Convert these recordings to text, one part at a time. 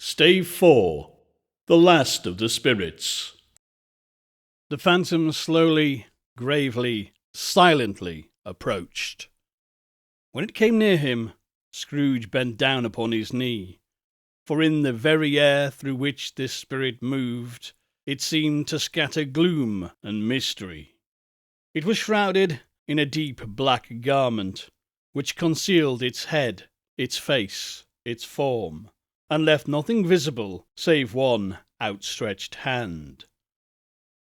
Stave 4. The Last of the Spirits. The phantom slowly, gravely, silently approached. When it came near him, Scrooge bent down upon his knee, for in the very air through which this spirit moved, it seemed to scatter gloom and mystery. It was shrouded in a deep black garment, which concealed its head, its face, its form, and left nothing visible save one outstretched hand.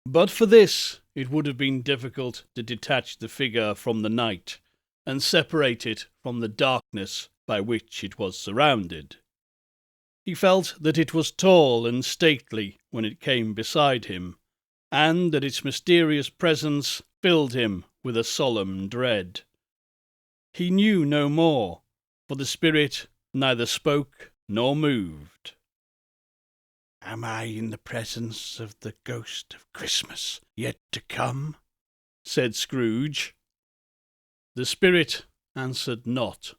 But for this, it would have been difficult to detach the figure from the night, and separate it from the darkness by which it was surrounded. He felt that it was tall and stately when it came beside him, and that its mysterious presence filled him with a solemn dread. He knew no more, for the spirit neither spoke nor moved. "Am I in the presence of the ghost of Christmas yet to come?" said Scrooge. The spirit answered not,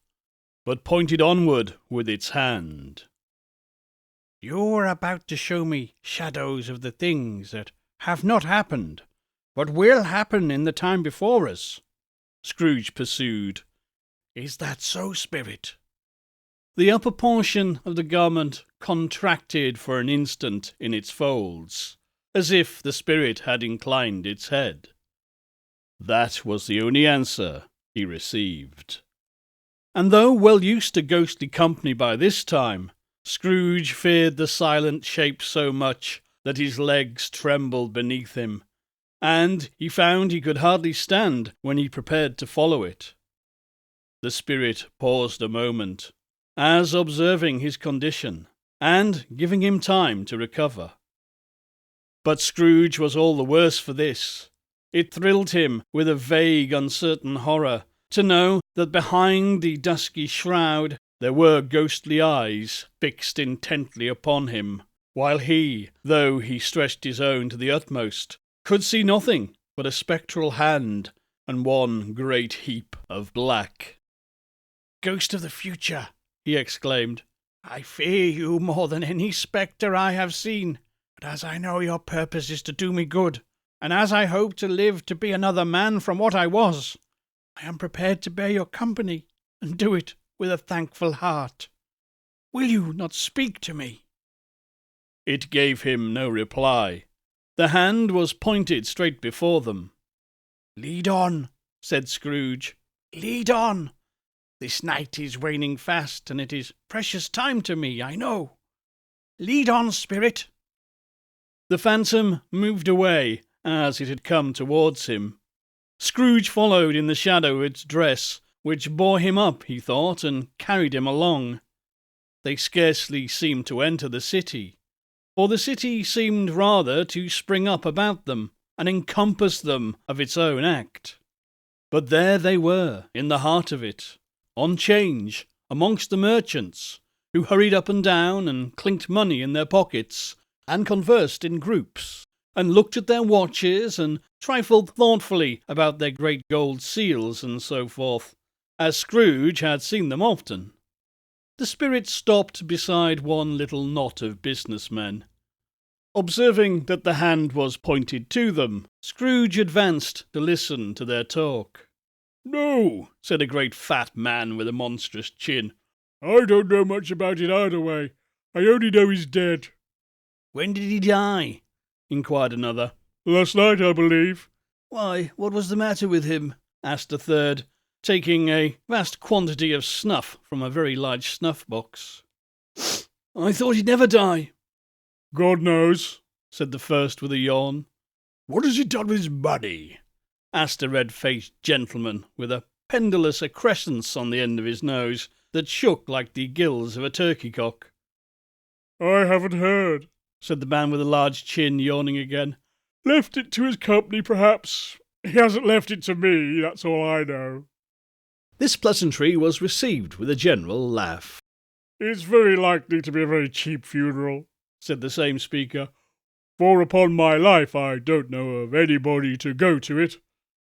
but pointed onward with its hand. "You're about to show me shadows of the things that have not happened, but will happen in the time before us," Scrooge pursued. "Is that so, spirit?" The upper portion of the garment contracted for an instant in its folds, as if the spirit had inclined its head. That was the only answer he received. And though well used to ghostly company by this time, Scrooge feared the silent shape so much that his legs trembled beneath him, and he found he could hardly stand when he prepared to follow it. The spirit paused a moment, as observing his condition, and giving him time to recover. But Scrooge was all the worse for this. It thrilled him with a vague, uncertain horror to know that behind the dusky shroud there were ghostly eyes fixed intently upon him, while he, though he stretched his own to the utmost, could see nothing but a spectral hand and one great heap of black. "Ghost of the future!" he exclaimed, "I fear you more than any spectre I have seen, but as I know your purpose is to do me good, and as I hope to live to be another man from what I was, I am prepared to bear your company, and do it with a thankful heart. Will you not speak to me?" It gave him no reply. The hand was pointed straight before them. "Lead on," said Scrooge. "Lead on. This night is waning fast, and it is precious time to me, I know. Lead on, spirit." The phantom moved away as it had come towards him. Scrooge followed in the shadow of its dress, which bore him up, he thought, and carried him along. They scarcely seemed to enter the city, for the city seemed rather to spring up about them and encompass them of its own act. But there they were, in the heart of it, on 'change, amongst the merchants, who hurried up and down and clinked money in their pockets, and conversed in groups, and looked at their watches, and trifled thoughtfully about their great gold seals, and so forth, as Scrooge had seen them often. The spirit stopped beside one little knot of business men. Observing that the hand was pointed to them, Scrooge advanced to listen to their talk. "No," said a great fat man with a monstrous chin. "I don't know much about it either way. I only know he's dead." "When did he die?" inquired another. "Last night, I believe." "Why, what was the matter with him?" asked a third, taking a vast quantity of snuff from a very large snuff-box. "I thought he'd never die." "God knows," said the first with a yawn. "What has he done with his money?" asked a red-faced gentleman with a pendulous accrescence on the end of his nose that shook like the gills of a turkey-cock. "I haven't heard," said the man with a large chin, yawning again. "Left it to his company, perhaps. He hasn't left it to me, that's all I know." This pleasantry was received with a general laugh. "It's very likely to be a very cheap funeral," said the same speaker, "for upon my life I don't know of anybody to go to it.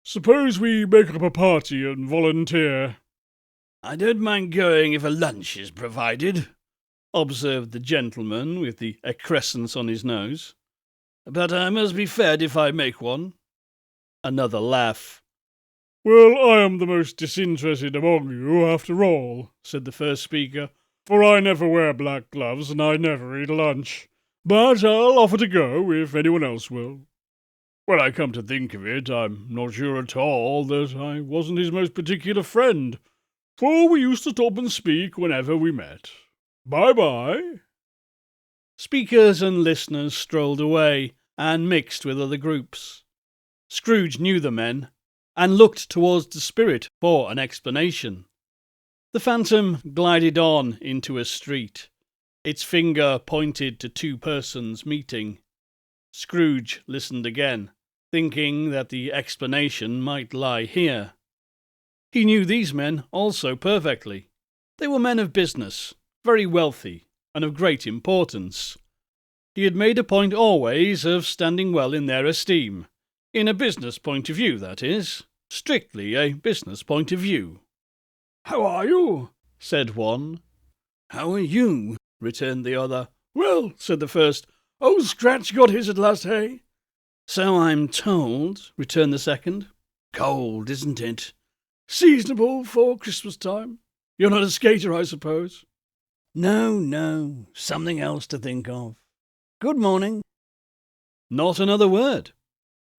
Suppose we make up a party and volunteer?" "I don't mind going if a lunch is provided," observed the gentleman with the excrescence on his nose. "But I must be fed if I make one." Another laugh. "Well, I am the most disinterested among you, after all," said the first speaker, "for I never wear black gloves and I never eat lunch. But I'll offer to go if anyone else will. When I come to think of it, I'm not sure at all that I wasn't his most particular friend, for we used to stop and speak whenever we met. Bye-bye." Speakers and listeners strolled away and mixed with other groups. Scrooge knew the men, and looked towards the spirit for an explanation. The phantom glided on into a street. Its finger pointed to two persons meeting. Scrooge listened again, thinking that the explanation might lie here. He knew these men also perfectly. They were men of business, very wealthy, and of great importance. He had made a point always of standing well in their esteem, in a business point of view, that is, strictly a business point of view. "How are you?" said one. "How are you?" returned the other. "Well," said the first, "Old Scratch got his at last, hey?" "So I'm told," returned the second. "Cold, isn't it?" "Seasonable for Christmas time. You're not a skater, I suppose?" No, something else to think of. Good morning." Not another word.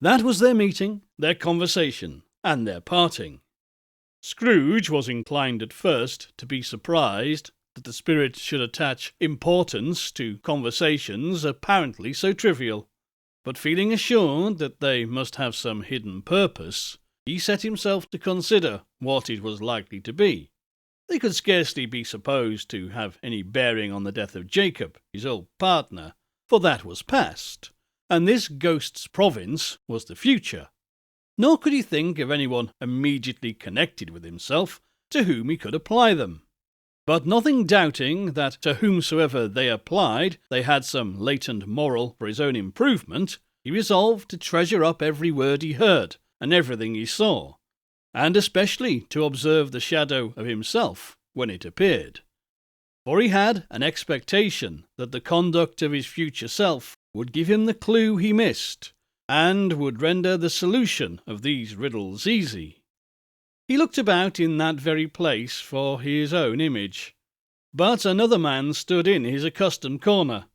That was their meeting, their conversation, and their parting. Scrooge was inclined at first to be surprised that the spirit should attach importance to conversations apparently so trivial, but feeling assured that they must have some hidden purpose, he set himself to consider what it was likely to be. They could scarcely be supposed to have any bearing on the death of Jacob, his old partner, for that was past, and this ghost's province was the future. Nor could he think of anyone immediately connected with himself to whom he could apply them. But nothing doubting that to whomsoever they applied they had some latent moral for his own improvement, he resolved to treasure up every word he heard and everything he saw, and especially to observe the shadow of himself when it appeared. For he had an expectation that the conduct of his future self would give him the clue he missed, and would render the solution of these riddles easy. He looked about in that very place for his own image, but another man stood in his accustomed corner,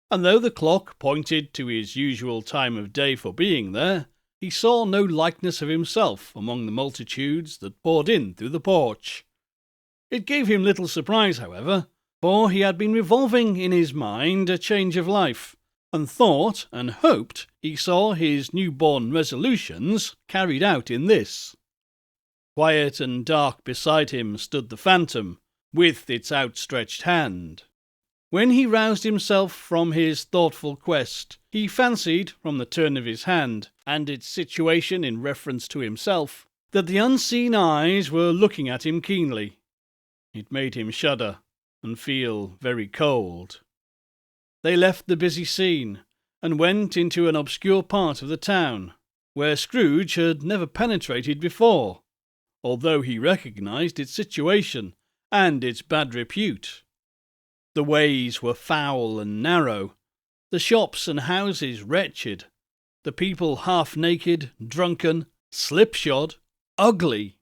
and though the clock pointed to his usual time of day for being there, he saw no likeness of himself among the multitudes that poured in through the porch. It gave him little surprise, however, for he had been revolving in his mind a change of life, and thought and hoped he saw his new-born resolutions carried out in this. Quiet and dark beside him stood the phantom, with its outstretched hand. When he roused himself from his thoughtful quest, he fancied, from the turn of his hand, and its situation in reference to himself, that the unseen eyes were looking at him keenly. It made him shudder and feel very cold. They left the busy scene, and went into an obscure part of the town, where Scrooge had never penetrated before, although he recognised its situation and its bad repute. The ways were foul and narrow, the shops and houses wretched, the people half-naked, drunken, slipshod, ugly.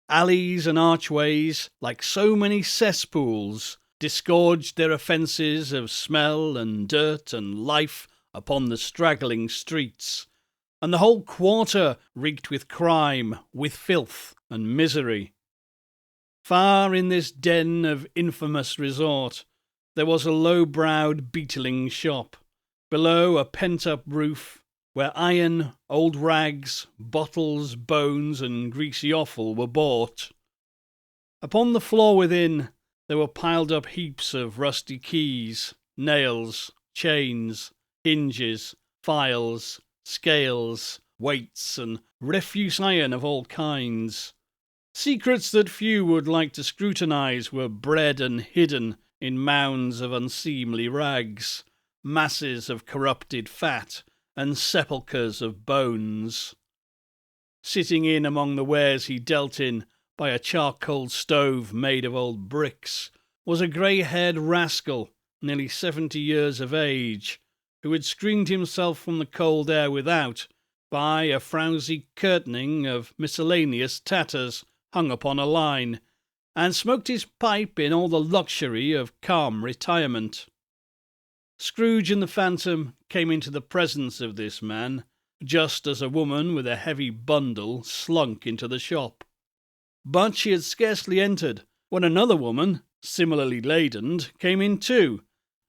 Alleys and archways, like so many cesspools, disgorged their offences of smell and dirt and life upon the straggling streets, and the whole quarter reeked with crime, with filth and misery. Far in this den of infamous resort, there was a low-browed beetling shop, below a pent-up roof, where iron, old rags, bottles, bones, and greasy offal were bought. Upon the floor within, there were piled up heaps of rusty keys, nails, chains, hinges, files, scales, weights, and refuse iron of all kinds. Secrets that few would like to scrutinize were bred and hidden in mounds of unseemly rags, masses of corrupted fat, and sepulchres of bones. Sitting in among the wares he dealt in, by a charcoal stove made of old bricks, was a grey-haired rascal, nearly 70 years of age, who had screened himself from the cold air without by a frowsy curtaining of miscellaneous tatters hung upon a line, and smoked his pipe in all the luxury of calm retirement. Scrooge and the Phantom came into the presence of this man, just as a woman with a heavy bundle slunk into the shop. But she had scarcely entered when another woman, similarly laden, came in too,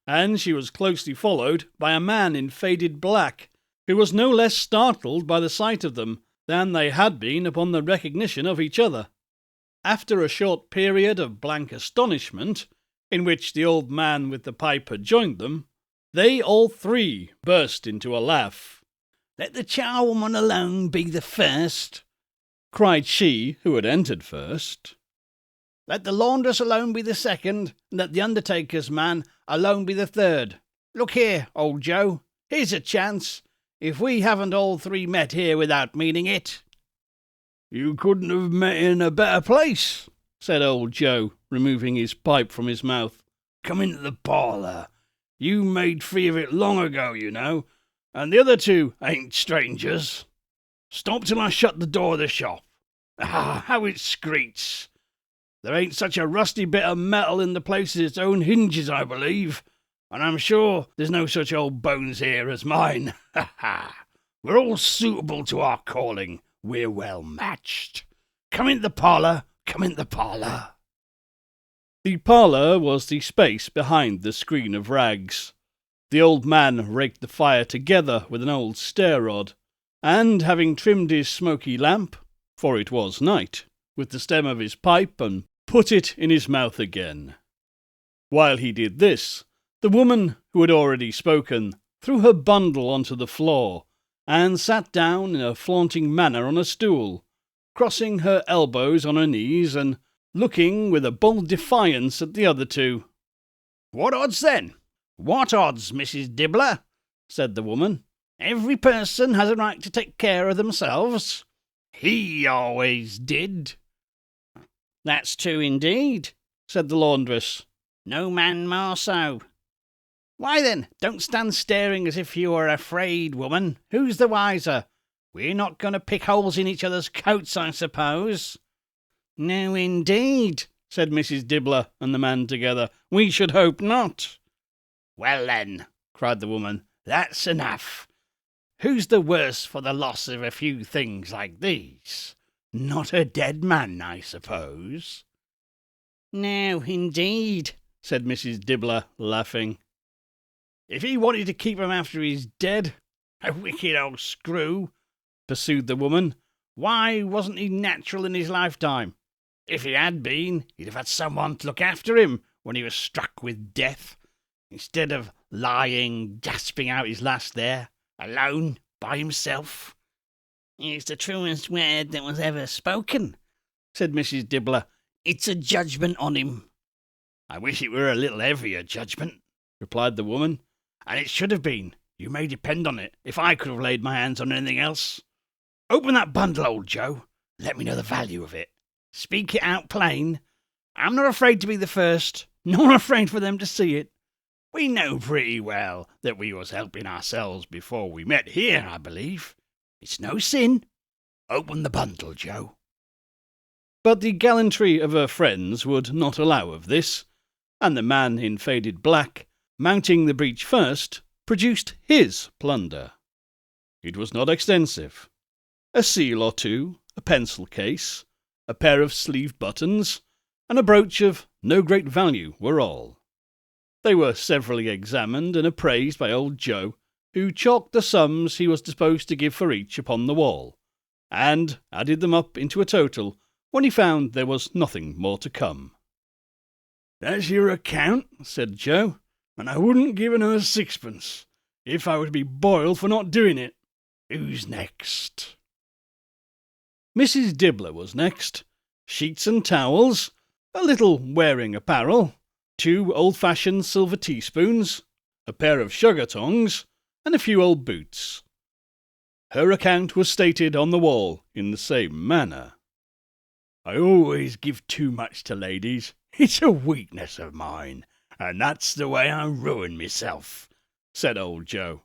and she was closely followed by a man in faded black, who was no less startled by the sight of them than they had been upon the recognition of each other. After a short period of blank astonishment, in which the old man with the pipe had joined them, they all three burst into a laugh. "Let the charwoman alone be the first," cried she who had entered first. "Let the laundress alone be the second, and let the undertaker's man alone be the third. Look here, old Joe, here's a chance, if we haven't all three met here without meaning it." "You couldn't have met in a better place," said old Joe, removing his pipe from his mouth. "Come into the parlour. You made free of it long ago, you know, and the other two ain't strangers. Stop till I shut the door of the shop. Ah, how it screeches! There ain't such a rusty bit of metal in the place as its own hinges, I believe, and I'm sure there's no such old bones here as mine. Ha ha! We're all suitable to our calling. We're well matched. Come into the parlour. Come into the parlour." The parlour was the space behind the screen of rags. The old man raked the fire together with an old stair-rod, and having trimmed his smoky lamp, for it was night, with the stem of his pipe, and put it in his mouth again. While he did this, the woman who had already spoken threw her bundle onto the floor, and sat down in a flaunting manner on a stool, crossing her elbows on her knees, and looking with a bold defiance at the other two. "What odds, then? What odds, Mrs. Dibbler?" said the woman. "Every person has a right to take care of themselves. He always did." "That's true indeed," said the laundress. "No man more so." "Why then, don't stand staring as if you were afraid, woman. Who's the wiser? We're not going to pick holes in each other's coats, I suppose." "No, indeed," said Mrs. Dibbler and the man together. "We should hope not." "Well then," cried the woman, "that's enough. Who's the worse for the loss of a few things like these? Not a dead man, I suppose." "No, indeed," said Mrs. Dibbler, laughing. "If he wanted to keep 'em after he's dead, a wicked old screw," pursued the woman, "why wasn't he natural in his lifetime? If he had been, he'd have had someone to look after him when he was struck with death, instead of lying, gasping out his last there, alone, by himself." "It's the truest word that was ever spoken," said Mrs. Dibbler. "It's a judgment on him." "I wish it were a little heavier judgment," replied the woman, "and it should have been, you may depend on it, if I could have laid my hands on anything else. Open that bundle, old Joe, and let me know the value of it. Speak it out plain. I'm not afraid to be the first, nor afraid for them to see it. We know pretty well that we was helping ourselves before we met here, I believe. It's no sin. Open the bundle, Joe." But the gallantry of her friends would not allow of this, and the man in faded black, mounting the breach first, produced his plunder. It was not extensive. A seal or two, a pencil case, a pair of sleeve buttons, and a brooch of no great value were all. They were severally examined and appraised by old Joe, who chalked the sums he was disposed to give for each upon the wall, and added them up into a total when he found there was nothing more to come. "That's your account," said Joe, "and I wouldn't give another sixpence, if I were to be boiled for not doing it. Who's next?" Mrs. Dibbler was next. Sheets and towels, a little wearing apparel, 2 old-fashioned silver teaspoons, a pair of sugar tongs, and a few old boots. Her account was stated on the wall in the same manner. I always give too much to ladies. It's a weakness of mine, and that's the way I ruin myself," said old Joe.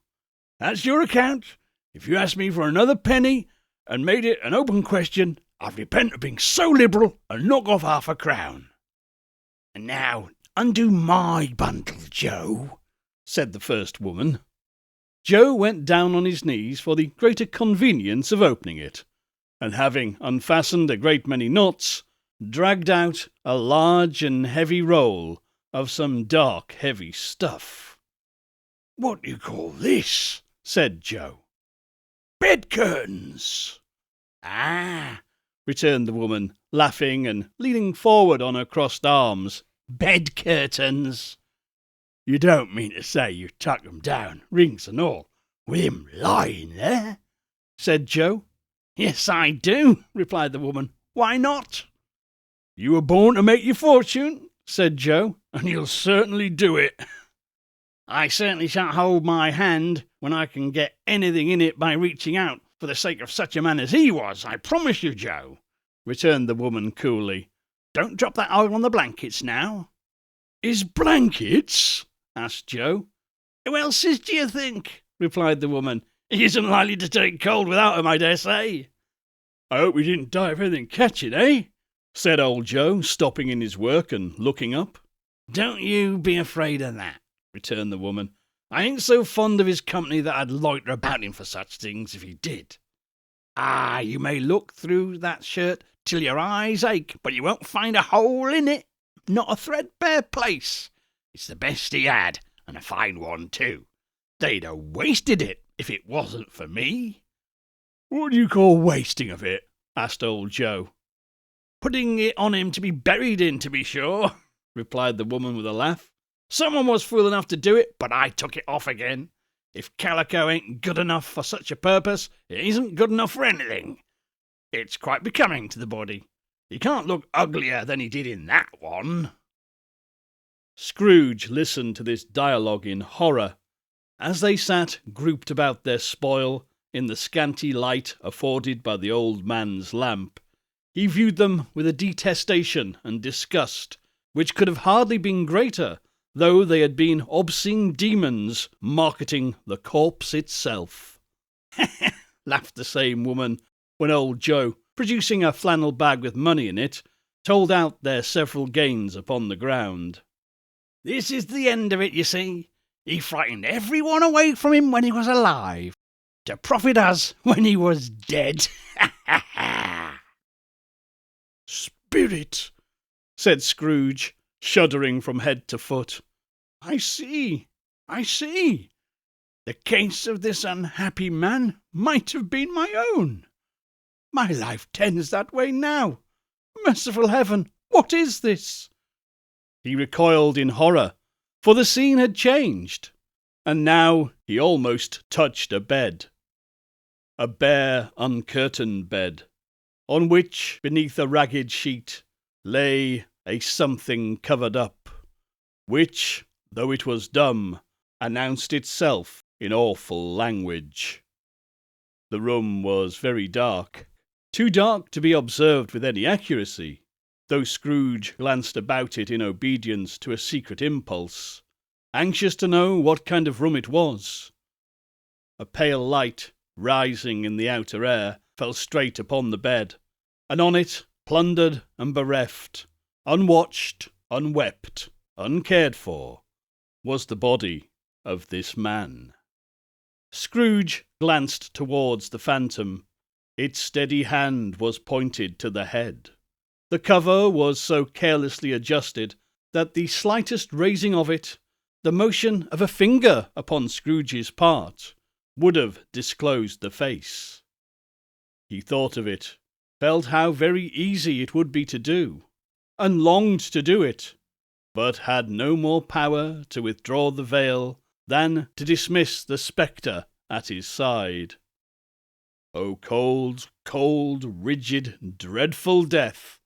"That's your account. If you asked me for another penny and made it an open question, I'd repent of being so liberal and knock off half a crown." "And now undo my bundle, Joe," said the first woman. Joe went down on his knees for the greater convenience of opening it, and having unfastened a great many knots, dragged out a large and heavy roll of some dark, heavy stuff. "What do you call this?" said Joe. "Bed curtains." "Ah," returned the woman, laughing and leaning forward on her crossed arms. "Bed curtains. You don't mean to say you tuck 'em down, rings and all, with him lying there?" said Joe. "Yes, I do," replied the woman. "Why not?" "You were born to make your fortune," said Joe, "and you'll certainly do it." "I certainly shan't hold my hand when I can get anything in it by reaching out for the sake of such a man as he was, I promise you, Joe," returned the woman coolly. "Don't drop that oil on the blankets now." "His blankets?" asked Joe. "Who else's do you think?" replied the woman. "He isn't likely to take cold without 'em, I dare say." "I hope he didn't die of anything catching, eh?" said old Joe, stopping in his work and looking up. "Don't you be afraid of that," returned the woman. "I ain't so fond of his company that I'd loiter about him for such things if he did. Ah, you may look through that shirt till your eyes ache, but you won't find a hole in it, not a threadbare place. It's the best he had, and a fine one too. They'd have wasted it if it wasn't for me." "What do you call wasting of it?" asked old Joe. "Putting it on him to be buried in, to be sure," replied the woman with a laugh. "Someone was fool enough to do it, but I took it off again. If calico ain't good enough for such a purpose, it isn't good enough for anything. It's quite becoming to the body. He can't look uglier than he did in that one." Scrooge listened to this dialogue in horror. As they sat grouped about their spoil in the scanty light afforded by the old man's lamp, he viewed them with a detestation and disgust which could have hardly been greater, though they had been obscene demons marketing the corpse itself. laughed the same woman, when old Joe, producing a flannel bag with money in it, told out their several gains upon the ground. "This is the end of it, you see. He frightened everyone away from him when he was alive, to profit us when he was dead." "Spirit," said Scrooge, shuddering from head to foot. I see. The case of this unhappy man might have been my own. My life tends that way now. Merciful heaven, what is this?" He recoiled in horror, for the scene had changed, and now he almost touched a bed. A bare, uncurtained bed, on which, beneath a ragged sheet, lay a something covered up, which, though it was dumb, announced itself in awful language. The room was very dark, too dark to be observed with any accuracy, though Scrooge glanced about it in obedience to a secret impulse, anxious to know what kind of room it was. A pale light, rising in the outer air, fell straight upon the bed, and on it, plundered and bereft, unwatched, unwept, uncared for, was the body of this man. Scrooge glanced towards the phantom. Its steady hand was pointed to the head. The cover was so carelessly adjusted that the slightest raising of it, the motion of a finger upon Scrooge's part, would have disclosed the face. He thought of it, felt how very easy it would be to do, and longed to do it, but had no more power to withdraw the veil than to dismiss the spectre at his side. O cold, cold, rigid, dreadful death,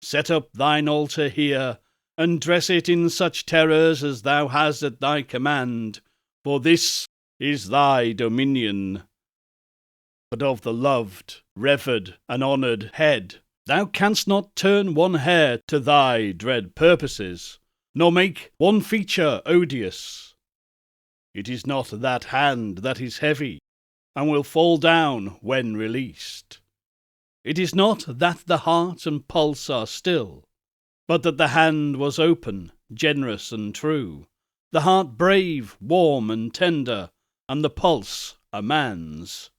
set up thine altar here, and dress it in such terrors as thou hast at thy command, for this is thy dominion. But of the loved, revered, and honoured head Thou canst not turn one hair to thy dread purposes, nor make one feature odious. It is not that hand that is heavy, and will fall down when released. It is not that the heart and pulse are still, but that the hand was open, generous and true, the heart brave, warm and tender, and the pulse a man's.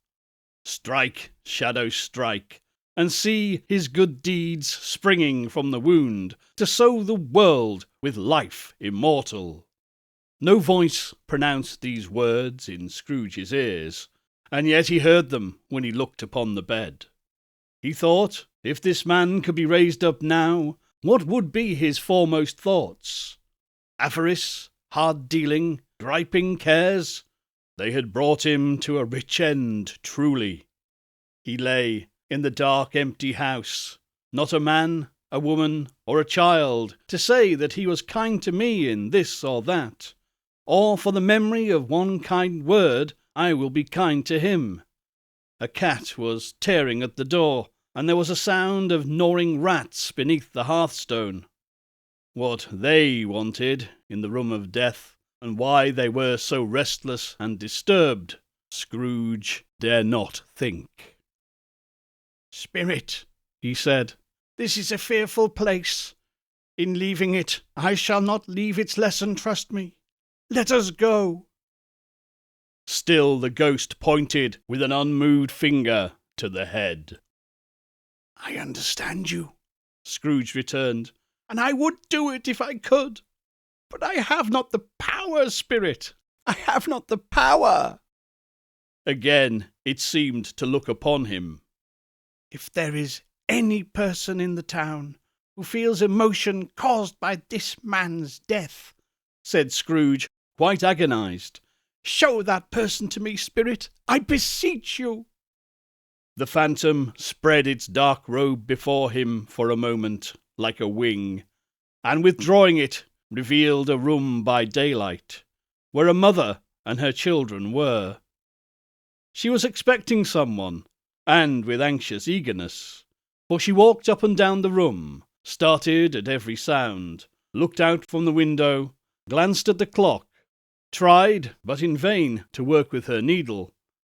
Strike, shadow, strike, and see his good deeds springing from the wound, to sow the world with life immortal. No voice pronounced these words in Scrooge's ears, and yet he heard them when he looked upon the bed. He thought, if this man could be raised up now, what would be his foremost thoughts? Avarice, hard-dealing, griping cares? They had brought him to a rich end, truly. He lay in the dark, empty house, not a man, a woman, or a child, to say that he was kind to me in this or that, or for the memory of one kind word I will be kind to him. A cat was tearing at the door, and there was a sound of gnawing rats beneath the hearthstone. What they wanted in the room of death, and why they were so restless and disturbed, Scrooge dare not think. "Spirit," he said, "this is a fearful place. In leaving it, I shall not leave its lesson, trust me. Let us go." Still the ghost pointed with an unmoved finger to the head. "I understand you," Scrooge returned, "and I would do it if I could. But I have not the power, Spirit. I have not the power." Again it seemed to look upon him. "If there is any person in the town who feels emotion caused by this man's death," said Scrooge, quite agonized, "show that person to me, Spirit, I beseech you." The phantom spread its dark robe before him for a moment, like a wing, and withdrawing it, revealed a room by daylight, where a mother and her children were. She was expecting someone, and with anxious eagerness, for she walked up and down the room, started at every sound, looked out from the window, glanced at the clock, tried, but in vain, to work with her needle,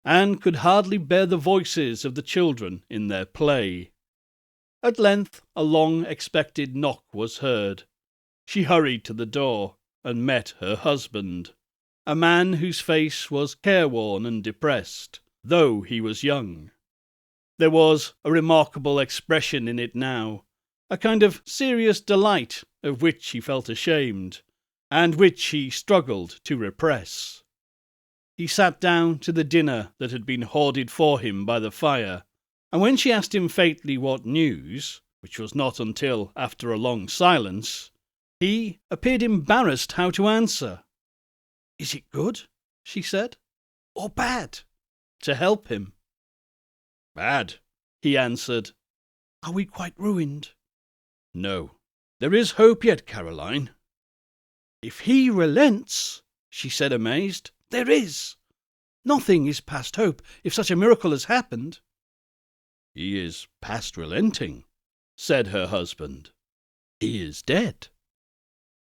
and could hardly bear the voices of the children in their play. At length a long-expected knock was heard. She hurried to the door, and met her husband, a man whose face was careworn and depressed, though he was young. There was a remarkable expression in it now, a kind of serious delight of which he felt ashamed, and which he struggled to repress. He sat down to the dinner that had been hoarded for him by the fire, and when she asked him faintly what news, which was not until after a long silence, he appeared embarrassed how to answer. "Is it good," she said, "or bad?" to help him. "Bad," he answered. "Are we quite ruined?" "No. There is hope yet, Caroline." "If he relents," she said, amazed, "there is. Nothing is past hope, if such a miracle has happened." "He is past relenting," said her husband. "He is dead."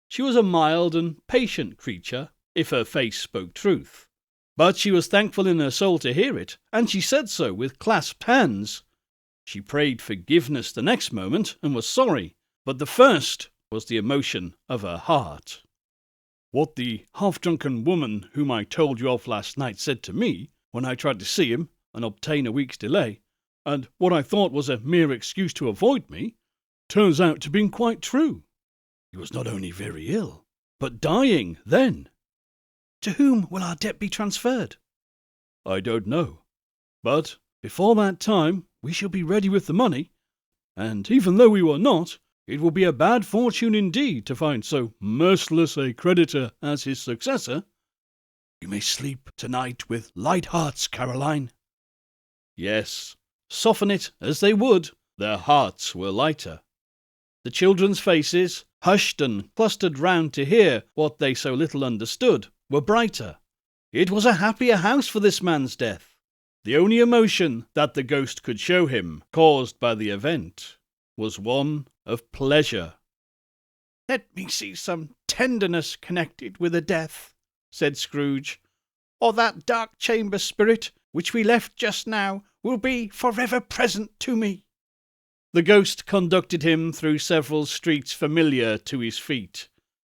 She was a mild and patient creature, if her face spoke truth, but she was thankful in her soul to hear it, and she said so with clasped hands. She prayed forgiveness the next moment, and was sorry, but the first was the emotion of her heart. "What the half-drunken woman whom I told you of last night said to me, when I tried to see him and obtain a week's delay, and what I thought was a mere excuse to avoid me, turns out to be quite true. He was not only very ill, but dying then." "To whom will our debt be transferred?" "I don't know, but before that time we shall be ready with the money, and even though we were not, it will be a bad fortune indeed to find so merciless a creditor as his successor. You may sleep tonight with light hearts, Caroline." Yes, soften it as they would, their hearts were lighter. The children's faces, hushed and clustered round to hear what they so little understood, were brighter. It was a happier house for this man's death. The only emotion that the ghost could show him, caused by the event, was one of pleasure. "Let me see some tenderness connected with a death," said Scrooge, "or that dark chamber spirit which we left just now will be forever present to me." The ghost conducted him through several streets familiar to his feet,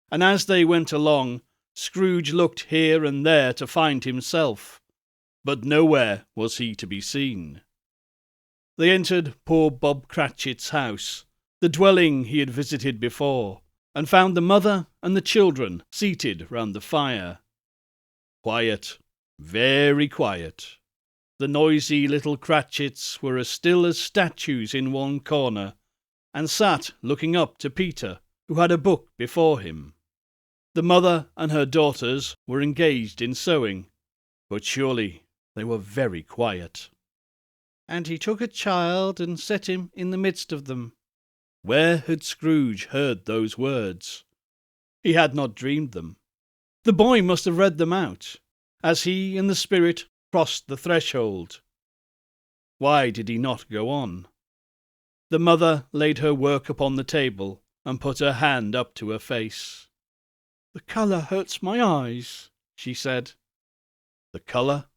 and as they went along, Scrooge looked here and there to find himself, but nowhere was he to be seen. They entered poor Bob Cratchit's house, the dwelling he had visited before, and found the mother and the children seated round the fire. Quiet, very quiet. The noisy little Cratchits were as still as statues in one corner, and sat looking up to Peter, who had a book before him. The mother and her daughters were engaged in sewing, but surely they were very quiet. "And he took a child and set him in the midst of them." Where had Scrooge heard those words? He had not dreamed them. The boy must have read them out, as he and the spirit crossed the threshold. Why did he not go on? The mother laid her work upon the table and put her hand up to her face. "The colour hurts my eyes," she said. The colour?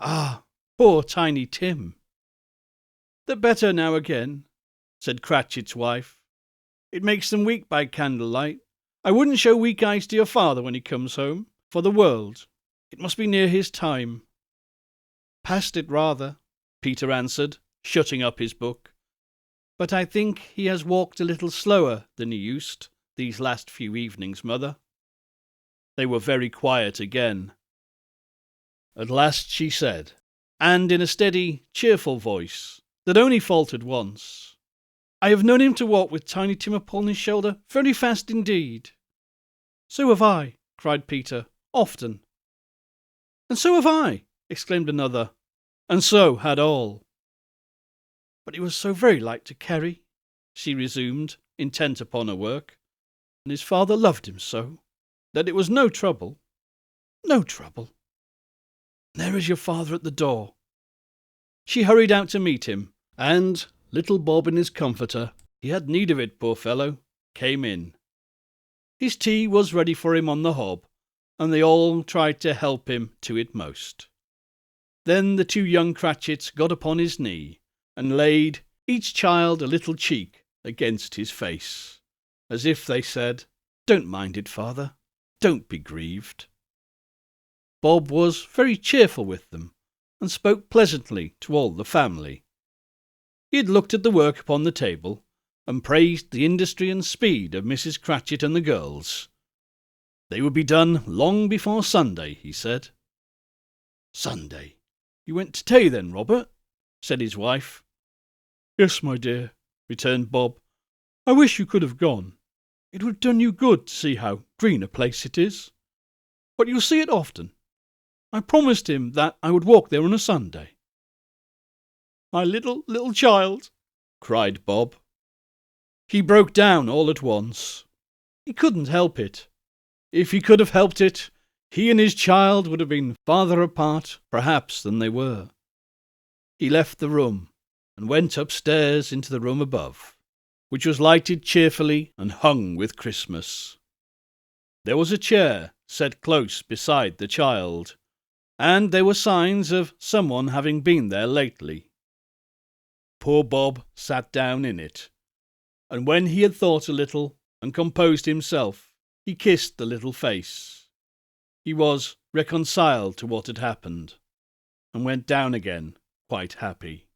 Ah, poor Tiny Tim. "They're better now again," said Cratchit's wife. "It makes them weak by candlelight. I wouldn't show weak eyes to your father when he comes home, for the world. It must be near his time." "Past it rather," Peter answered, shutting up his book. "But I think he has walked a little slower than he used these last few evenings, mother." They were very quiet again. At last she said, and in a steady, cheerful voice that only faltered once, "I have known him to walk with Tiny Tim upon his shoulder very fast indeed." "So have I," cried Peter, "often." "And so have I," exclaimed another, and so had all. "But he was so very light to carry," she resumed, intent upon her work, "and his father loved him so, that it was no trouble." "No trouble. There is your father at the door." She hurried out to meet him, and little Bob in his comforter, he had need of it, poor fellow, came in. His tea was ready for him on the hob, and they all tried to help him to it most. Then the two young Cratchits got upon his knee, and laid each child a little cheek against his face, as if they said, "Don't mind it, father, don't be grieved." Bob was very cheerful with them, and spoke pleasantly to all the family. He had looked at the work upon the table, and praised the industry and speed of Mrs. Cratchit and the girls. They would be done long before Sunday, he said. "Sunday? You went to tea then, Robert?" said his wife. "Yes, my dear," returned Bob. "I wish you could have gone. It would have done you good to see how green a place it is. But you'll see it often. I promised him that I would walk there on a Sunday." "My little child!" cried Bob. He broke down all at once. He couldn't help it. If he could have helped it, he and his child would have been farther apart, perhaps, than they were. He left the room, and went upstairs into the room above, which was lighted cheerfully and hung with Christmas. There was a chair set close beside the child, and there were signs of someone having been there lately. Poor Bob sat down in it, and when he had thought a little and composed himself, he kissed the little face. He was reconciled to what had happened, and went down again quite happy.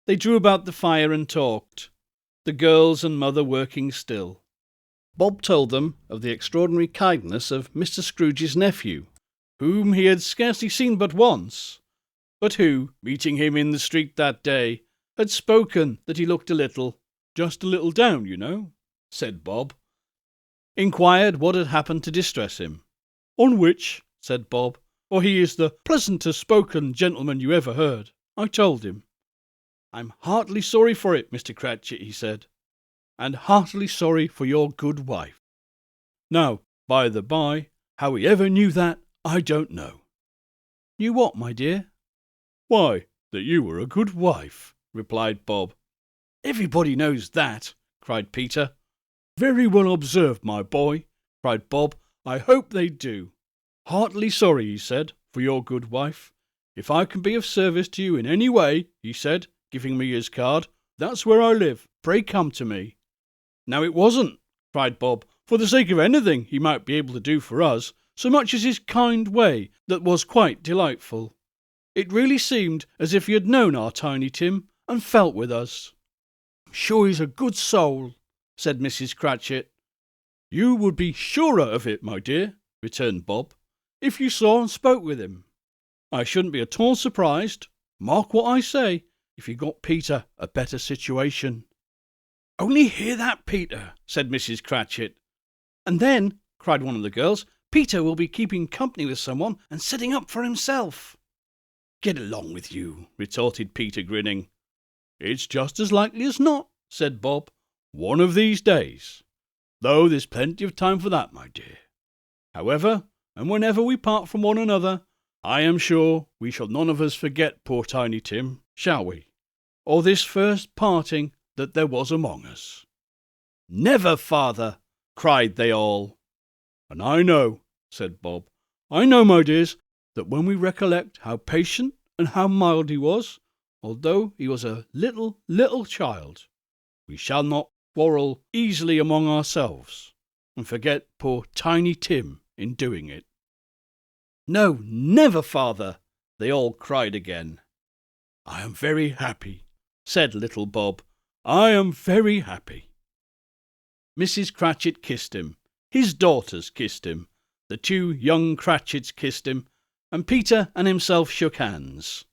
They drew about the fire and talked, the girls and mother working still. Bob told them of the extraordinary kindness of Mr. Scrooge's nephew, whom he had scarcely seen but once, but who, meeting him in the street that day, had spoken that he looked just a little down, you know, said Bob. Inquired what had happened to distress him. "On which," said Bob, "for he is the pleasantest spoken gentleman you ever heard, I told him." "I'm heartily sorry for it, Mr. Cratchit," he said, "and heartily sorry for your good wife. Now, by the by, how he ever knew that, I don't know." "Knew what, my dear?" Why, that you were a good wife, replied Bob. Everybody knows that, cried Peter. Very well observed, my boy, cried Bob. I hope they do. Heartily sorry, he said, for your good wife. If I can be of service to you in any way, he said, giving me his card, that's where I live. Pray come to me. Now it wasn't, cried Bob, for the sake of anything he might be able to do for us, so much as his kind way that was quite delightful. It really seemed as if he had known our Tiny Tim and felt with us. I'm sure he's a good soul, said Mrs. Cratchit. You would be surer of it, my dear, returned Bob, if you saw and spoke with him. I shouldn't be at all surprised, mark what I say, if you got Peter a better situation. Only hear that, Peter, said Mrs. Cratchit. And then, cried one of the girls, Peter will be keeping company with someone and setting up for himself. Get along with you, retorted Peter, grinning. It's just as likely as not, said Bob, one of these days. Though there's plenty of time for that, my dear. However, and whenever we part from one another, I am sure we shall none of us forget poor Tiny Tim, shall we? Or this first parting that there was among us. Never, father, cried they all. And I know, said Bob, I know, my dears, that when we recollect how patient and how mild he was, although he was a little child, we shall not quarrel easily among ourselves, and forget poor Tiny Tim in doing it. No, never, father, they all cried again. I am very happy, said little Bob. I am very happy. Mrs. Cratchit kissed him, his daughters kissed him, the two young Cratchits kissed him, and Peter and himself shook hands.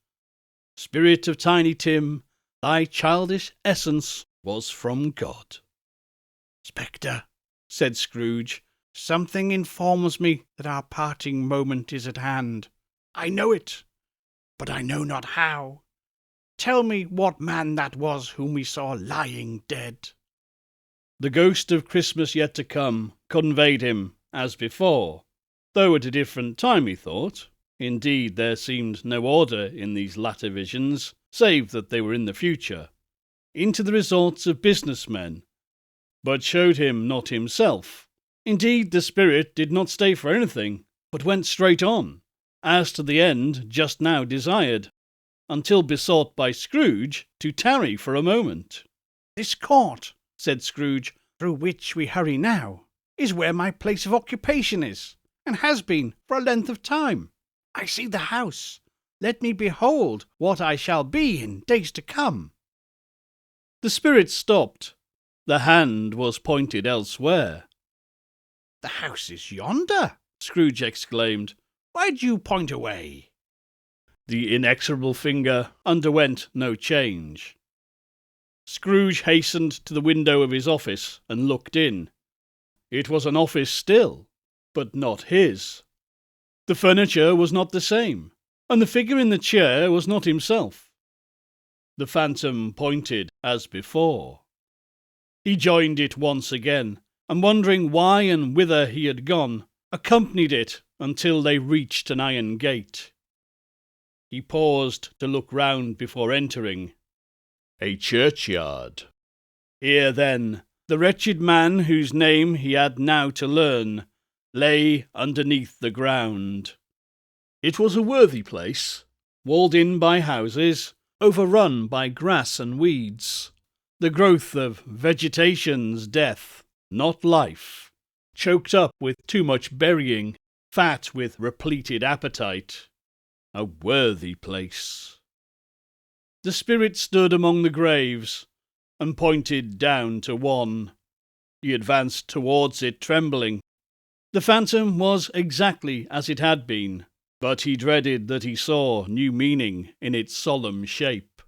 Spirit of Tiny Tim, thy childish essence was from God. Spectre, said Scrooge, something informs me that our parting moment is at hand. I know it, but I know not how. Tell me what man that was whom we saw lying dead. The ghost of Christmas yet to come conveyed him, as before, though at a different time, he thought. Indeed, there seemed no order in these latter visions, save that they were in the future, into the resorts of business men, but showed him not himself. Indeed, the spirit did not stay for anything, but went straight on, as to the end just now desired, until besought by Scrooge to tarry for a moment. This court, said Scrooge, through which we hurry now, is where my place of occupation is, and has been for a length of time. I see the house. Let me behold what I shall be in days to come. The spirit stopped. The hand was pointed elsewhere. The house is yonder, Scrooge exclaimed. Why do you point away? The inexorable finger underwent no change. Scrooge hastened to the window of his office and looked in. It was an office still, but not his. The furniture was not the same, and the figure in the chair was not himself. The phantom pointed as before. He joined it once again, and wondering why and whither he had gone, accompanied it until they reached an iron gate. He paused to look round before entering. A churchyard. Here, then, the wretched man whose name he had now to learn lay underneath the ground. It was a worthy place, walled in by houses, overrun by grass and weeds, the growth of vegetation's death, not life, choked up with too much burying, fat with repleted appetite. A worthy place. The spirit stood among the graves, and pointed down to one. He advanced towards it, trembling. The phantom was exactly as it had been, but he dreaded that he saw new meaning in its solemn shape.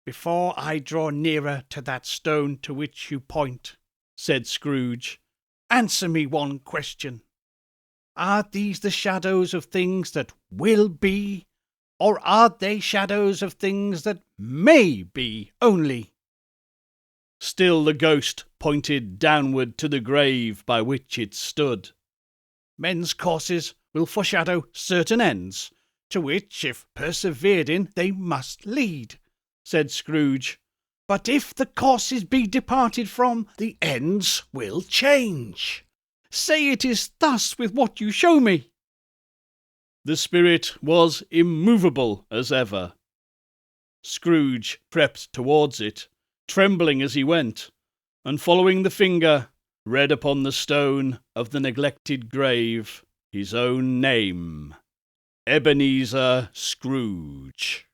Before I draw nearer to that stone to which you point, said Scrooge, answer me one question. Are these the shadows of things that will be, or are they shadows of things that may be only? Still the ghost pointed downward to the grave by which it stood. Men's courses will foreshadow certain ends. to which, if persevered in, they must lead," said Scrooge. "But if the courses be departed from, the ends will change. Say it is thus with what you show me." The spirit was immovable as ever. Scrooge crept towards it, trembling as he went, and following the finger, read upon the stone of the neglected grave his own name, Ebenezer Scrooge.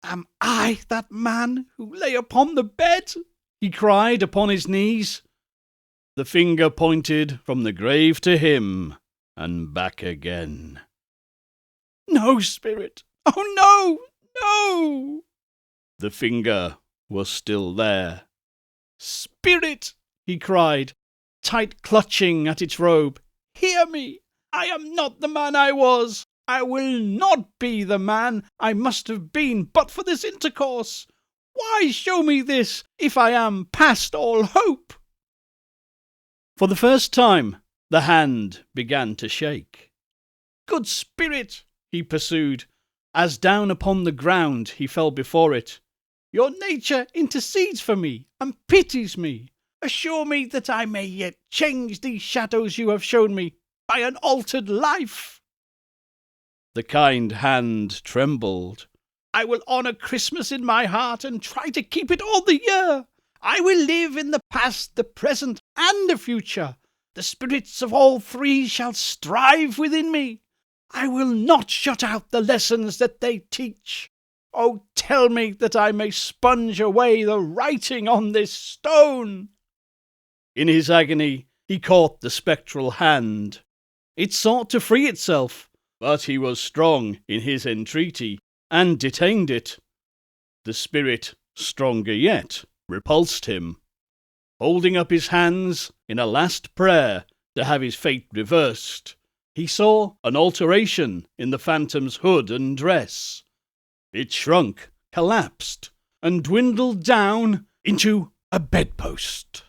"Am I that man who lay upon the bed?" he cried upon his knees. The finger pointed from the grave to him and back again. "No, spirit! Oh, no! No!" The finger was still there. "Spirit!" he cried, tight clutching at its robe. "Hear me! I am not the man I was. I will not be the man I must have been but for this intercourse. Why show me this, if I am past all hope?" For the first time, the hand began to shake. "Good spirit," he pursued, as down upon the ground he fell before it, "your nature intercedes for me and pities me. Assure me that I may yet change these shadows you have shown me by an altered life." The kind hand trembled. "I will honour Christmas in my heart and try to keep it all the year. I will live in the past, the present, and the future. The spirits of all three shall strive within me. I will not shut out the lessons that they teach. Oh, tell me that I may sponge away the writing on this stone." In his agony, he caught the spectral hand. It sought to free itself, but he was strong in his entreaty, and detained it. The spirit, stronger yet, repulsed him. Holding up his hands in a last prayer to have his fate reversed, he saw an alteration in the phantom's hood and dress. It shrunk, collapsed, and dwindled down into a bedpost.